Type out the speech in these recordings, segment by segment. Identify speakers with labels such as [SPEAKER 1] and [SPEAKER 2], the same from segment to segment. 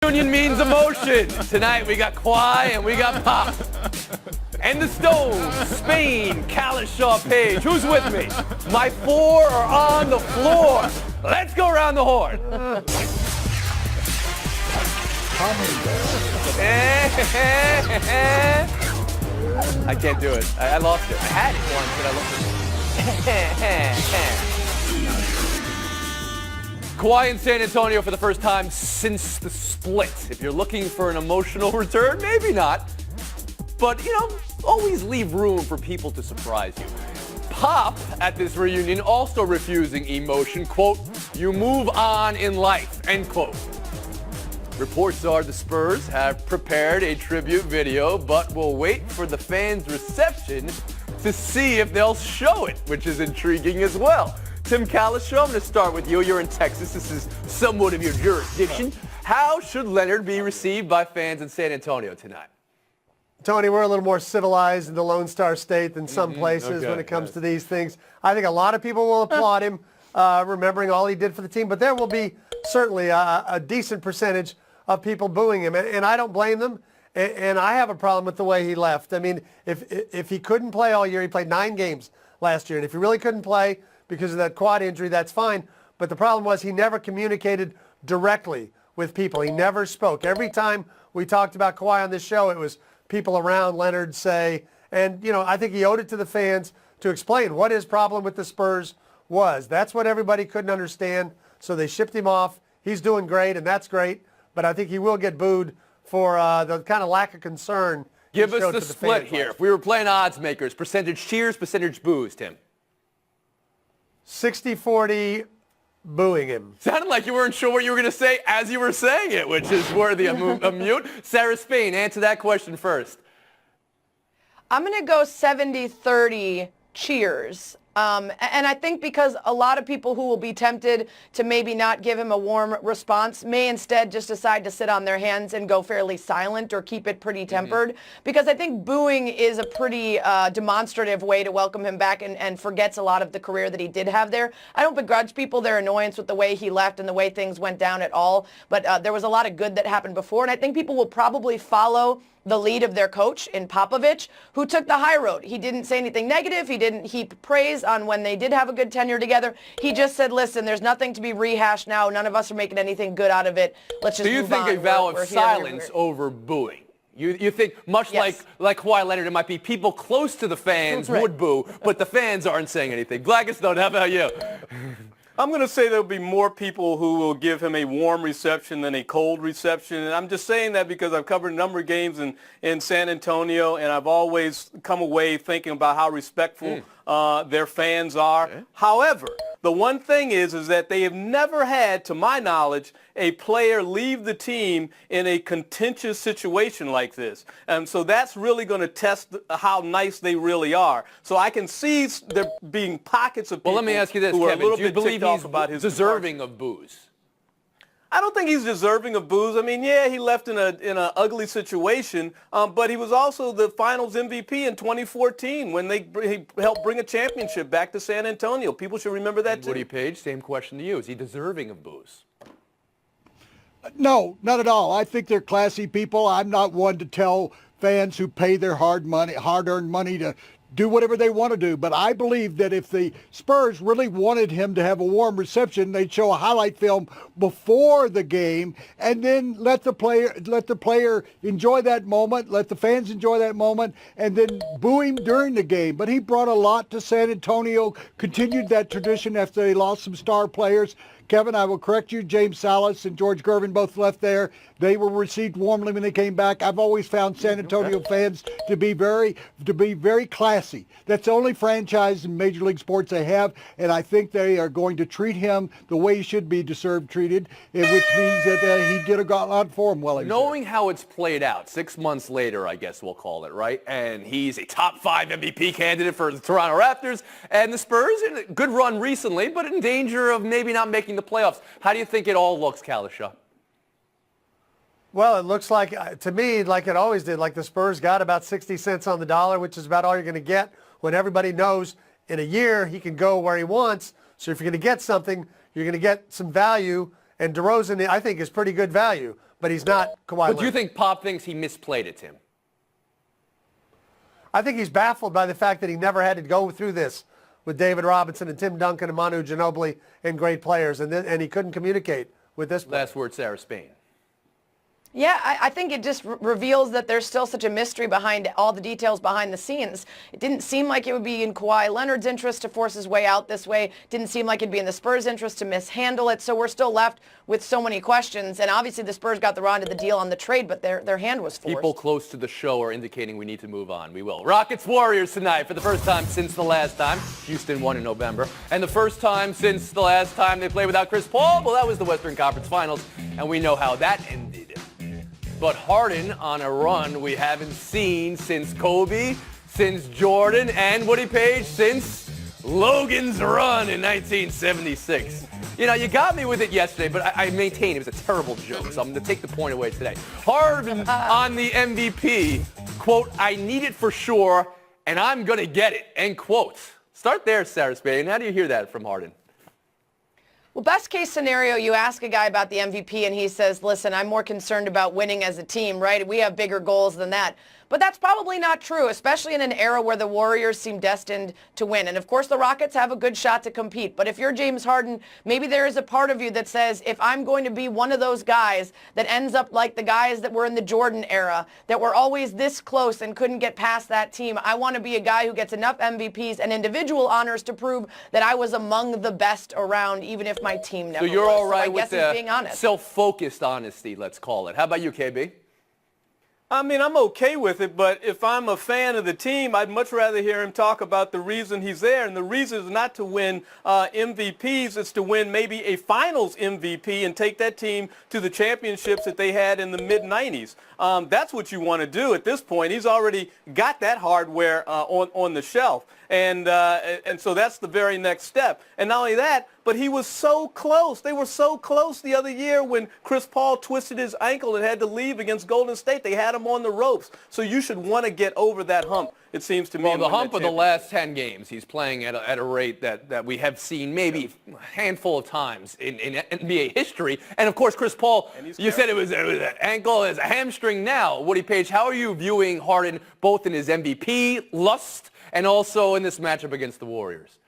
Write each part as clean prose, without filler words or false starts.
[SPEAKER 1] Union means emotion. Tonight we got Kawhi and we got Pop. And the Stones, Spain, Kalishaw, Page. Who's with me? My four are on the floor. Let's go around the horn. I can't do it. I lost it. I had it once, but I lost it. Kawhi in San Antonio for the first time since the split. If you're looking for an emotional return, maybe not. But, always leave room for people to surprise you. Pop at this reunion also refusing emotion. Quote, "You move on in life," end quote. Reports are the Spurs have prepared a tribute video, but we'll wait for the fans' reception to see if they'll show it, which is intriguing as well. Tim Kalishaw, I'm going to start with you. You're in Texas. This is somewhat of your jurisdiction. How should Leonard be received by fans in San Antonio tonight?
[SPEAKER 2] Tony, we're a little more civilized in the Lone Star State than some places when it comes to these things. I think a lot of people will applaud him, remembering all he did for the team, but there will be certainly a decent percentage of people booing him, and I don't blame them, and I have a problem with the way he left. I mean, if he couldn't play all year, he played 9 games last year, and if he really couldn't play because of that quad injury, that's fine, but the problem was he never communicated directly with people. He never spoke. Every time we talked about Kawhi on this show, it was people around Leonard say, and I think he owed it to the fans to explain what his problem with the Spurs was. That's what everybody couldn't understand, so they shipped him off. He's doing great, and that's great, but I think he will get booed for the kind of lack of concern.
[SPEAKER 1] Give us the split here. If we were playing odds makers, percentage cheers, percentage boos, Tim.
[SPEAKER 2] 60-40 booing him.
[SPEAKER 1] Sounded like you weren't sure what you were going to say as you were saying it, which is worthy of a mute. Sarah Spain, answer that question first.
[SPEAKER 3] I'm going to go 70-30 cheers. And I think because a lot of people who will be tempted to maybe not give him a warm response may instead just decide to sit on their hands and go fairly silent or keep it pretty tempered. Because I think booing is a pretty demonstrative way to welcome him back and forgets a lot of the career that he did have there. I don't begrudge people their annoyance with the way he left and the way things went down at all. But there was a lot of good that happened before. And I think people will probably follow the lead of their coach in Popovich, who took the high road. He didn't say anything negative. He didn't heap praise on when they did have a good tenure together. He just said, listen, there's nothing to be rehashed now. None of us are making anything good out of it. Let's just move on.
[SPEAKER 1] Do you think a vow of silence over booing? You think much like Kawhi Leonard, it might be people close to the fans would boo, but the fans aren't saying anything. Blackistone, how about you?
[SPEAKER 4] I'm going to say there'll be more people who will give him a warm reception than a cold reception. And I'm just saying that because I've covered a number of games in San Antonio, and I've always come away thinking about how respectful their fans are. Okay. However, the one thing is that they have never had, to my knowledge, a player leave the team in a contentious situation like this. And so that's really going to test how nice they really are. So I can see there being pockets of people
[SPEAKER 1] let me ask you this,
[SPEAKER 4] who are
[SPEAKER 1] Kevin,
[SPEAKER 4] a little
[SPEAKER 1] do you
[SPEAKER 4] bit
[SPEAKER 1] believe
[SPEAKER 4] ticked off
[SPEAKER 1] he's
[SPEAKER 4] about his
[SPEAKER 1] deserving of boos?
[SPEAKER 4] I don't think he's deserving of boos. I mean, yeah, he left in an ugly situation, but he was also the Finals MVP in 2014 when he helped bring a championship back to San Antonio. People should remember that too.
[SPEAKER 1] Woody Page, same question to you. Is he deserving of boos?
[SPEAKER 5] No, not at all. I think they're classy people. I'm not one to tell fans who pay their hard-earned money to do whatever they want to do. But I believe that if the Spurs really wanted him to have a warm reception, they'd show a highlight film before the game and then let the player enjoy that moment, let the fans enjoy that moment, and then boo him during the game. But he brought a lot to San Antonio, continued that tradition after they lost some star players. Kevin, I will correct you. James Salas and George Gervin both left there. They were received warmly when they came back. I've always found San Antonio fans to be very classy. That's the only franchise in Major League Sports they have, and I think they are going to treat him the way he should be treated, which means that he did a lot for him while he was
[SPEAKER 1] Knowing
[SPEAKER 5] there.
[SPEAKER 1] how it's played out, 6 months later, I guess we'll call it, right? And he's a top 5 MVP candidate for the Toronto Raptors, and the Spurs in a good run recently, but in danger of maybe not making the playoffs. How do you think it all looks, Kalishaw?
[SPEAKER 2] Well, it looks like, to me, like it always did, like the Spurs got about 60 cents on the dollar, which is about all you're going to get when everybody knows in a year he can go where he wants. So if you're going to get something, you're going to get some value. And DeRozan, I think, is pretty good value. but he's not Kawhi Leonard.
[SPEAKER 1] But do you think Pop thinks he misplayed it, Tim?
[SPEAKER 2] I think he's baffled by the fact that he never had to go through this with David Robinson and Tim Duncan and Manu Ginobili and great players, and he couldn't communicate with this player.
[SPEAKER 1] Last word, Sarah Spain.
[SPEAKER 3] Yeah, I think it just reveals that there's still such a mystery behind all the details behind the scenes. It didn't seem like it would be in Kawhi Leonard's interest to force his way out this way. Didn't seem like it'd be in the Spurs' interest to mishandle it. So we're still left with so many questions. And obviously the Spurs got the raw end of the deal on the trade, but their hand was forced.
[SPEAKER 1] People close to the show are indicating we need to move on. We will. Rockets-Warriors tonight for the first time since the last time. Houston won in November. And the first time since the last time they played without Chris Paul, well, that was the Western Conference Finals. And we know how that ended. But Harden on a run we haven't seen since Kobe, since Jordan, and Woody Page, since Logan's run in 1976. You know, you got me with it yesterday, but I maintain it was a terrible joke, so I'm going to take the point away today. Harden on the MVP, quote, "I need it for sure, and I'm going to get it," end quote. Start there, Sarah Spain. How do you hear that from Harden?
[SPEAKER 3] Well, best case scenario, you ask a guy about the MVP and he says, listen, I'm more concerned about winning as a team, right? We have bigger goals than that. But that's probably not true, especially in an era where the Warriors seem destined to win. And of course, the Rockets have a good shot to compete. But if you're James Harden, maybe there is a part of you that says, if I'm going to be one of those guys that ends up like the guys that were in the Jordan era, that were always this close and couldn't get past that team, I want to be a guy who gets enough MVPs and individual honors to prove that I was among the best around, even if my team never was.
[SPEAKER 1] So you're all right
[SPEAKER 3] with
[SPEAKER 1] the
[SPEAKER 3] being honest.
[SPEAKER 1] self-focused honesty, let's call it. How about you, KB?
[SPEAKER 4] I mean, I'm okay with it, but if I'm a fan of the team, I'd much rather hear him talk about the reason he's there. And the reason is not to win MVPs. It's to win maybe a finals MVP and take that team to the championships that they had in the mid-'90s. That's what you want to do at this point. He's already got that hardware on the shelf. And so that's the very next step. And not only that, but he was so close. They were so close the other year when Chris Paul twisted his ankle and had to leave against Golden State. They had him on the ropes. So you should want to get over that hump, it seems to me.
[SPEAKER 1] Well, the hump of the last 10 games, he's playing at a rate that we have seen maybe a handful of times in NBA history. And, of course, Chris Paul, you said it was an ankle, it's a hamstring now. Woody Page, how are you viewing Harden both in his MVP lust and also in this matchup against the Warriors?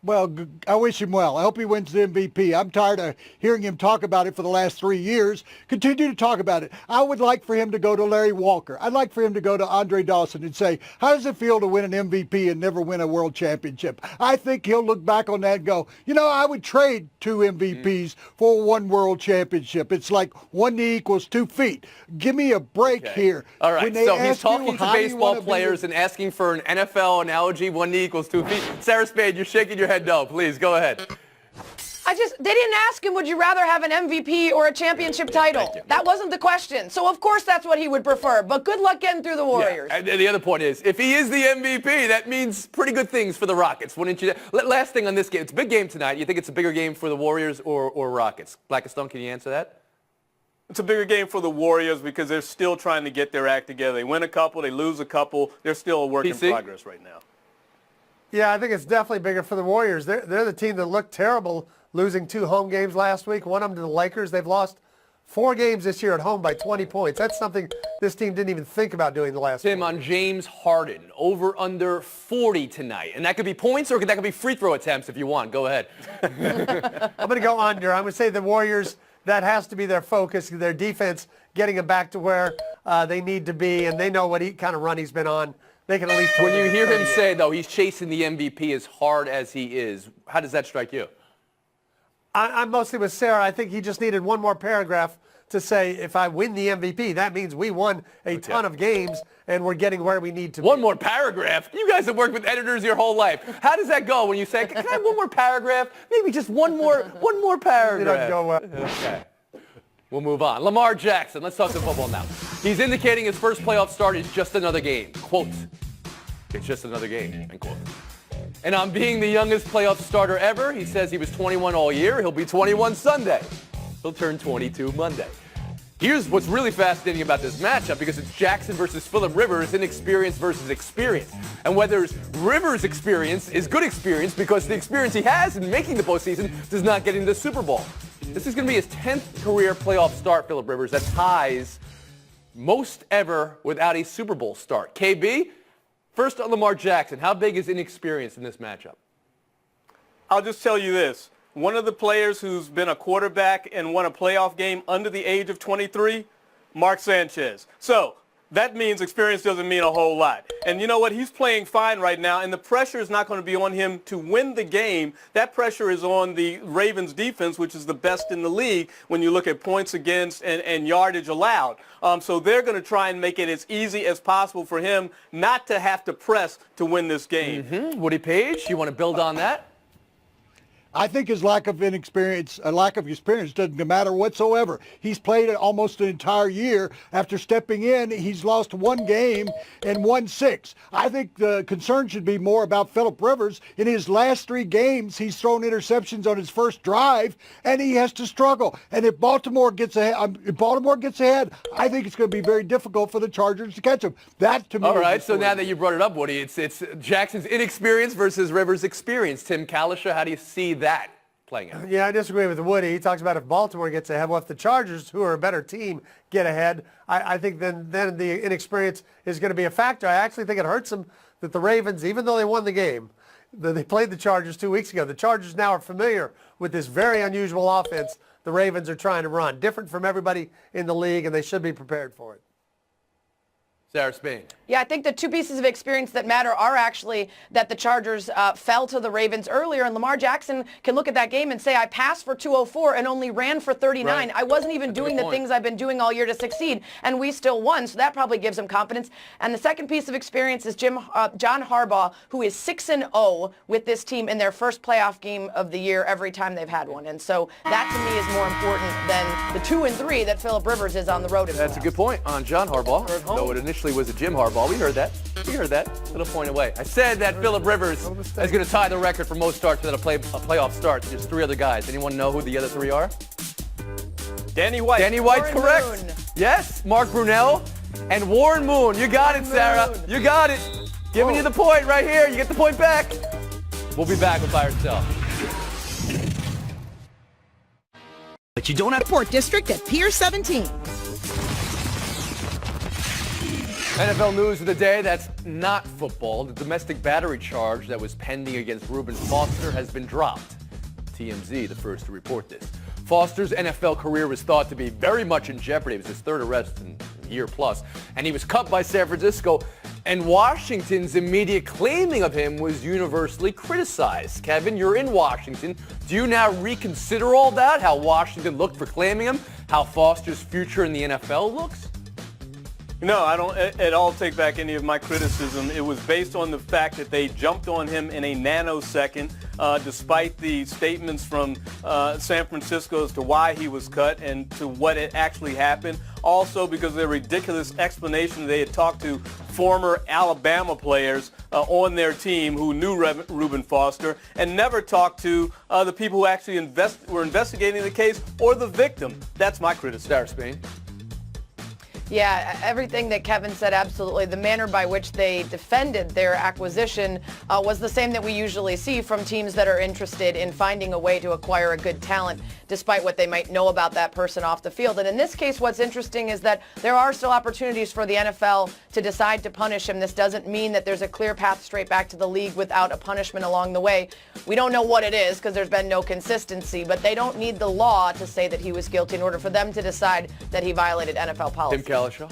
[SPEAKER 5] Well, I wish him well. I hope he wins the MVP. I'm tired of hearing him talk about it for the last 3 years. Continue to talk about it. I would like for him to go to Larry Walker. I'd like for him to go to Andre Dawson and say, how does it feel to win an MVP and never win a world championship? I think he'll look back on that and go, you know, I would trade 2 MVPs for 1 world championship. It's like 1 knee equals 2 feet. Give me a break here.
[SPEAKER 1] All right, so he's talking to baseball
[SPEAKER 5] players
[SPEAKER 1] players and asking for an NFL analogy, 1 knee equals 2 feet. Sarah Spade, you're shaking your head no. Please, go ahead.
[SPEAKER 3] They didn't ask him, would you rather have an MVP or a championship title? That wasn't the question. So, of course, that's what he would prefer. But good luck getting through the Warriors.
[SPEAKER 1] Yeah. And the other point is, if he is the MVP, that means pretty good things for the Rockets, wouldn't you? Last thing on this game, it's a big game tonight. You think it's a bigger game for the Warriors or Rockets? Black and Stone, can you answer that?
[SPEAKER 4] It's a bigger game for the Warriors because they're still trying to get their act together. They win a couple, they lose a couple. They're still a work in progress right now.
[SPEAKER 2] Yeah, I think it's definitely bigger for the Warriors. They're the team that looked terrible, losing 2 home games last week, one of them to the Lakers. They've lost 4 games this year at home by 20 points. That's something this team didn't even think about doing the last
[SPEAKER 1] Tim, on James Harden, over under 40 tonight. And that could be points or that could be free throw attempts if you want. Go ahead.
[SPEAKER 2] I'm going to go under. I'm going to say the Warriors, that has to be their focus, their defense, getting them back to where they need to be, and they know what kind of run he's been on. They can at least.
[SPEAKER 1] When you hear him say, though, he's chasing the MVP as hard as he is, how does that strike you?
[SPEAKER 2] I'm mostly with Sarah. I think he just needed one more paragraph to say, if I win the MVP, that means we won a ton of games and we're getting where we need to be.
[SPEAKER 1] One more paragraph? You guys have worked with editors your whole life. How does that go when you say, can I have one more paragraph? Maybe just one more paragraph.
[SPEAKER 2] It doesn't go well.
[SPEAKER 1] Okay. We'll move on. Lamar Jackson, let's talk some football now. He's indicating his first playoff start is just another game. Quote, it's just another game, end quote. And on being the youngest playoff starter ever, he says he was 21 all year. He'll be 21 Sunday. He'll turn 22 Monday. Here's what's really fascinating about this matchup, because it's Jackson versus Phillip Rivers, inexperience versus experience. And whether Rivers' experience is good experience because the experience he has in making the postseason does not get into the Super Bowl. This is going to be his 10th career playoff start, Phillip Rivers. That ties most ever without a Super Bowl start. KB, first on Lamar Jackson. How big is inexperience in this matchup?
[SPEAKER 4] I'll just tell you this. One of the players who's been a quarterback and won a playoff game under the age of 23, Mark Sanchez. So that means experience doesn't mean a whole lot. And you know what? He's playing fine right now, and the pressure is not going to be on him to win the game. That pressure is on the Ravens defense, which is the best in the league when you look at points against and yardage allowed. So they're going to try and make it as easy as possible for him not to have to press to win this game.
[SPEAKER 1] Woody Page, you want to build on that?
[SPEAKER 5] I think his lack of experience doesn't matter whatsoever. He's played almost an entire year. After stepping in, he's lost one game and won 6. I think the concern should be more about Phillip Rivers. In his last 3 games, he's thrown interceptions on his first drive, and he has to struggle. And if Baltimore gets ahead, I think it's going to be very difficult for the Chargers to catch him. That, to me,
[SPEAKER 1] all right, so now that you brought it up, Woody, it's Jackson's inexperience versus Rivers' experience. Tim Kalisha, how do you see that playing out?
[SPEAKER 2] Yeah, I disagree with Woody. He talks about if Baltimore gets ahead. Well, if the Chargers, who are a better team, get ahead, I think then the inexperience is going to be a factor. I actually think it hurts them that the Ravens, even though they won the game, they played the Chargers 2 weeks ago. The Chargers now are familiar with this very unusual offense the Ravens are trying to run, different from everybody in the league, and they should be prepared for it.
[SPEAKER 1] Sarah Spain.
[SPEAKER 3] Yeah, I think the 2 pieces of experience that matter are actually that the Chargers fell to the Ravens earlier, and Lamar Jackson can look at that game and say, I passed for 204 and only ran for 39.
[SPEAKER 1] Right.
[SPEAKER 3] I wasn't even doing the things I've been doing all year to succeed, and we still won, so that probably gives him confidence. And the second piece of experience is John Harbaugh, who is 6-0 with this team in their first playoff game of the year every time they've had one. And so that, to me, is more important than the 2-3 that Phillip Rivers is on the road in.
[SPEAKER 1] That's a good point on John Harbaugh, though it initially was a Jim Harbaugh. We heard that. Little point away. I said that Phillip Rivers is going to tie the record for most starts without a playoff starts. There's 3 other guys. Anyone know who the other 3 are?
[SPEAKER 4] Danny White.
[SPEAKER 1] Danny White's
[SPEAKER 3] Warren
[SPEAKER 1] correct.
[SPEAKER 3] Moon.
[SPEAKER 1] Yes, Mark Brunell and Warren Moon. You got it, Sarah. You got it. Giving you the point right here. You get the point back. We'll be back with By Yourself.
[SPEAKER 6] But you don't have Sport District at Pier 17.
[SPEAKER 1] NFL news of the day that's not football. The domestic battery charge that was pending against Reuben Foster has been dropped. TMZ, the first to report this. Foster's NFL career was thought to be very much in jeopardy. It was his 3rd arrest in a year plus. And he was cut by San Francisco. And Washington's immediate claiming of him was universally criticized. Kevin, you're in Washington. Do you now reconsider all that? How Washington looked for claiming him? How Foster's future in the NFL looks?
[SPEAKER 4] No, I don't at all take back any of my criticism. It was based on the fact that they jumped on him in a nanosecond, despite the statements from San Francisco as to why he was cut and to what it actually happened. Also because of the ridiculous explanation they had talked to former Alabama players on their team who knew Reuben Foster and never talked to the people who actually were investigating the case or the victim. That's my criticism.
[SPEAKER 1] Sarah Spain.
[SPEAKER 3] Yeah, everything that Kevin said, absolutely. The manner by which they defended their acquisition was the same that we usually see from teams that are interested in finding a way to acquire a good talent, despite what they might know about that person off the field. And in this case, what's interesting is that there are still opportunities for the NFL to decide to punish him. This doesn't mean that there's a clear path straight back to the league without a punishment along the way. We don't know what it is because there's been no consistency, but they don't need the law to say that he was guilty in order for them to decide that he violated NFL policy.
[SPEAKER 1] Tim Kalisha.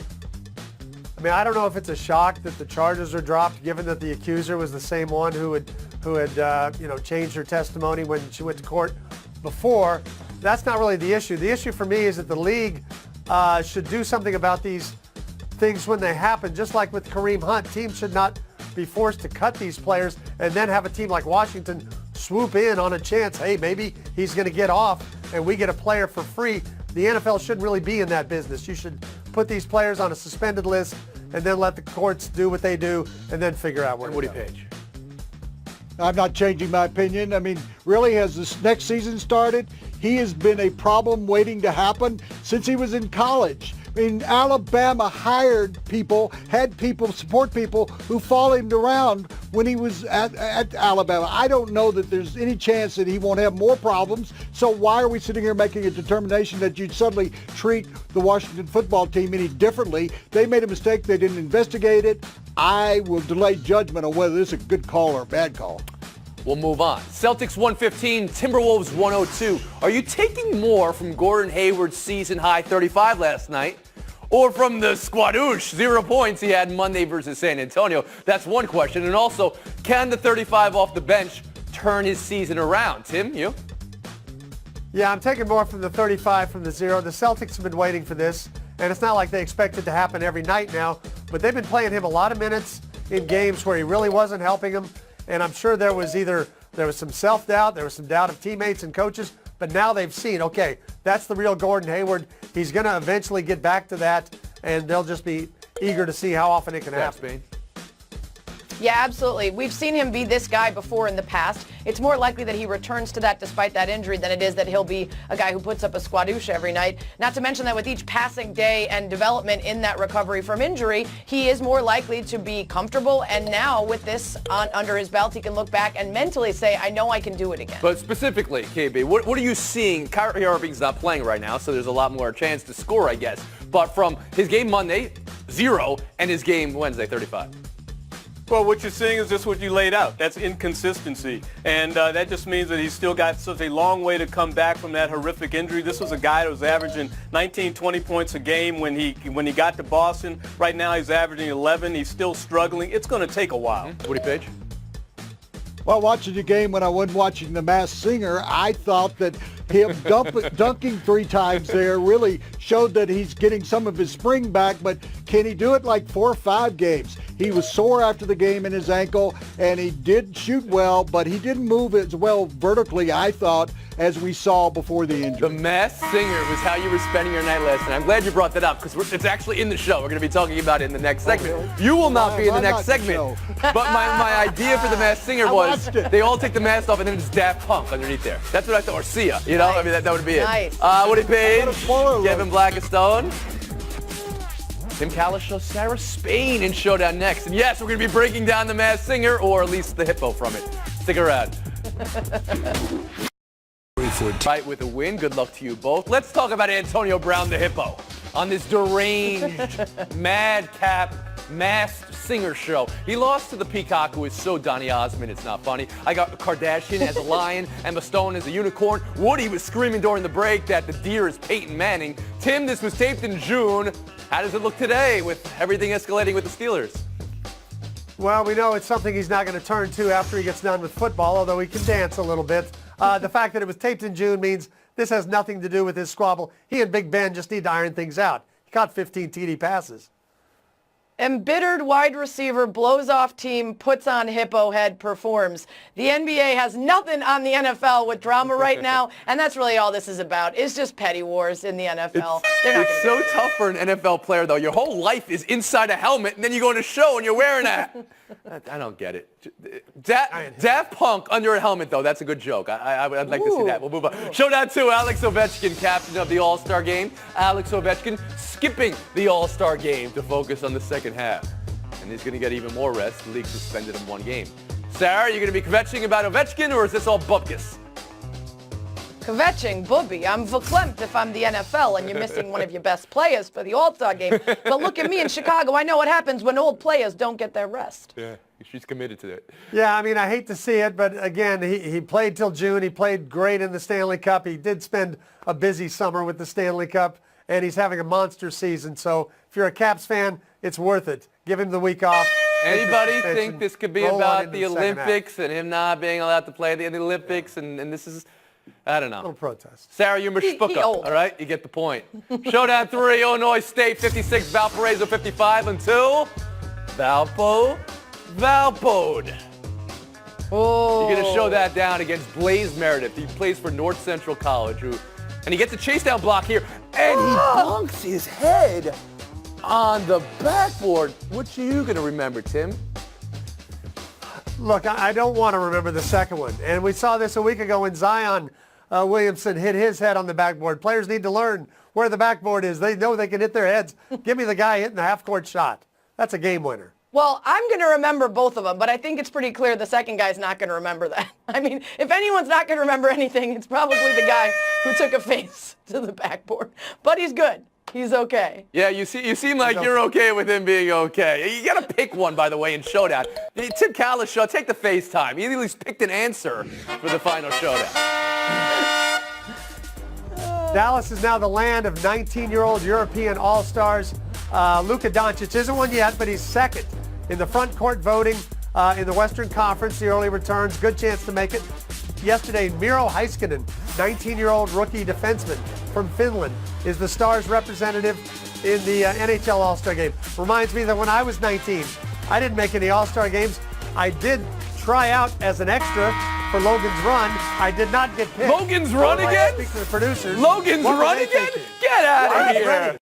[SPEAKER 2] I mean, I don't know if it's a shock that the charges are dropped, given that the accuser was the same one who had changed her testimony when she went to court before. That's not really the issue. The issue for me is that the league should do something about these things when they happen. Just like with Kareem Hunt, teams should not be forced to cut these players and then have a team like Washington swoop in on a chance. Hey, maybe he's going to get off and we get a player for free. The NFL shouldn't really be in that business. You should put these players on a suspended list and then let the courts do what they do and then figure out where to
[SPEAKER 1] Woody
[SPEAKER 2] go.
[SPEAKER 1] Page.
[SPEAKER 5] I'm not changing my opinion. I mean, really, as this next season started, he has been a problem waiting to happen since he was in college. I mean, Alabama hired people, had people, support people who followed him around when he was at Alabama. I don't know that there's any chance that he won't have more problems. So why are we sitting here making a determination that you'd suddenly treat the Washington football team any differently? They made a mistake. They didn't investigate it. I will delay judgment on whether this is a good call or a bad call.
[SPEAKER 1] We'll move on. Celtics 115, Timberwolves 102. Are you taking more from Gordon Hayward's season-high 35 last night or from the squadoosh 0 points he had Monday versus San Antonio? That's one question. And also, can the 35 off the bench turn his season around? Tim, you?
[SPEAKER 2] Yeah, I'm taking more from the 35 from the 0. The Celtics have been waiting for this, and it's not like they expect it to happen every night now, but they've been playing him a lot of minutes in games where he really wasn't helping them. And I'm sure there was some self-doubt, there was some doubt of teammates and coaches, but now they've seen, okay, that's the real Gordon Hayward. He's going to eventually get back to that, and they'll just be eager to see how often it can happen.
[SPEAKER 3] Yeah, absolutely. We've seen him be this guy before in the past. It's more likely that he returns to that despite that injury than it is that he'll be a guy who puts up a squadouche every night. Not to mention that with each passing day and development in that recovery from injury, he is more likely to be comfortable. And now with this under his belt, he can look back and mentally say, I know I can do it again.
[SPEAKER 1] But specifically, KB, what are you seeing? Kyrie Irving's not playing right now, so there's a lot more chance to score, I guess. But from his game Monday, 0, and his game Wednesday, 35.
[SPEAKER 4] Well, what you're seeing is just what you laid out. That's inconsistency. And that just means that he's still got such a long way to come back from that horrific injury. This was a guy that was averaging 19, 20 points a game when he got to Boston. Right now he's averaging 11. He's still struggling. It's going to take a while.
[SPEAKER 1] Woody Page?
[SPEAKER 5] Well, watching the game when I wasn't watching The Masked Singer, I thought that him dunking 3 times there really showed that he's getting some of his spring back, but can he do it like 4 or 5 games? He was sore after the game in his ankle, and he did shoot well, but he didn't move as well vertically, I thought, as we saw before the injury.
[SPEAKER 1] The Masked Singer was how you were spending your night last night. I'm glad you brought that up because it's actually in the show. We're going to be talking about it in the next segment.
[SPEAKER 5] Really?
[SPEAKER 1] You will not be in the
[SPEAKER 5] I'm
[SPEAKER 1] next
[SPEAKER 5] not
[SPEAKER 1] segment. But my idea for the Masked Singer was they all take the mask off and then it's Daft Punk underneath there. That's what I thought. Or Sia, you know?
[SPEAKER 3] Nice.
[SPEAKER 1] I mean, that would be it.
[SPEAKER 3] Nice.
[SPEAKER 1] Woody Page,
[SPEAKER 5] spoiler
[SPEAKER 1] Kevin Blackistone, Tim Kalish, Sarah Spain in Showdown next. And yes, we're going to be breaking down the Masked Singer, or at least the hippo from it. Stick around. Right with a win. Good luck to you both. Let's talk about Antonio Brown, the hippo, on this deranged, madcap, Masked Singer show. He lost to the peacock, who is so Donny Osmond, it's not funny. I got Kardashian as a lion, Emma Stone as a unicorn. Woody was screaming during the break that the deer is Peyton Manning. Tim, this was taped in June. How does it look today with everything escalating with the Steelers?
[SPEAKER 2] Well, we know it's something he's not going to turn to after he gets done with football, although he can dance a little bit. The fact that it was taped in June means this has nothing to do with his squabble. He and Big Ben just need to iron things out. He caught 15 TD passes.
[SPEAKER 3] Embittered wide receiver blows off team, puts on hippo head, performs. The NBA has nothing on the NFL with drama right now, and that's really all this is about. It's just petty wars in the NFL.
[SPEAKER 1] It's so tough for an NFL player, though. Your whole life is inside a helmet, and then you go on a show and you're wearing that. I don't get it. Daft Punk under a helmet, though. That's a good joke. I'd like to see that. We'll move on. Showdown 2, Alex Ovechkin, captain of the All-Star game. Alex Ovechkin skipping the All-Star game to focus on the second half. And he's going to get even more rest. The league suspended him 1 game. Sarah, are you going to be kvetching about Ovechkin, or is this all bupkis?
[SPEAKER 3] Kvetching, booby. I'm verklempt if I'm the NFL and you're missing one of your best players for the All-Star game. But look at me in Chicago. I know what happens when old players don't get their rest.
[SPEAKER 1] Yeah, she's committed to it.
[SPEAKER 2] Yeah, I mean, I hate to see it, but again, he played till June. He played great in the Stanley Cup. He did spend a busy summer with the Stanley Cup, and he's having a monster season. So if you're a Caps fan, it's worth it. Give him the week off.
[SPEAKER 1] Anybody think this could be about the Olympics and him not being allowed to play in the Olympics? And this is, I don't know.
[SPEAKER 2] A little protest.
[SPEAKER 1] Sarah, you're Mishpuka, all right? You get the point. Showdown 3, Illinois State 56, Valparaiso 55 until Valpo'd.
[SPEAKER 3] Oh.
[SPEAKER 1] You're going to show that down against Blaze Meredith. He plays for North Central College, and he gets a chase down block here, and he dunks his head on the backboard. What are you going to remember, Tim?
[SPEAKER 2] Look, I don't want to remember the second one. And we saw this a week ago when Zion Williamson hit his head on the backboard. Players need to learn where the backboard is. They know they can hit their heads. Give me the guy hitting the half-court shot. That's a game winner.
[SPEAKER 3] Well, I'm going to remember both of them, but I think it's pretty clear the second guy's not going to remember that. I mean, if anyone's not going to remember anything, it's probably the guy who took a face to the backboard. But he's good. He's okay.
[SPEAKER 1] Yeah, you seem like you're okay with him being okay. You got to pick one, by the way, in Showdown. Tim Callis show, take the FaceTime. He at least picked an answer for the final Showdown.
[SPEAKER 2] Dallas is now the land of 19-year-old European All-Stars. Luka Doncic isn't one yet, but he's second in the front court voting in the Western Conference. The early returns, good chance to make it. Yesterday, Miro Heiskanen, 19-year-old rookie defenseman from Finland, is the Stars representative in the NHL All-Star Game. Reminds me that when I was 19, I didn't make any All-Star games. I did try out as an extra for Logan's Run. I did not get picked.
[SPEAKER 1] Logan's Run again?
[SPEAKER 2] Speak to the producers.
[SPEAKER 1] Logan's Run again? Get out of here.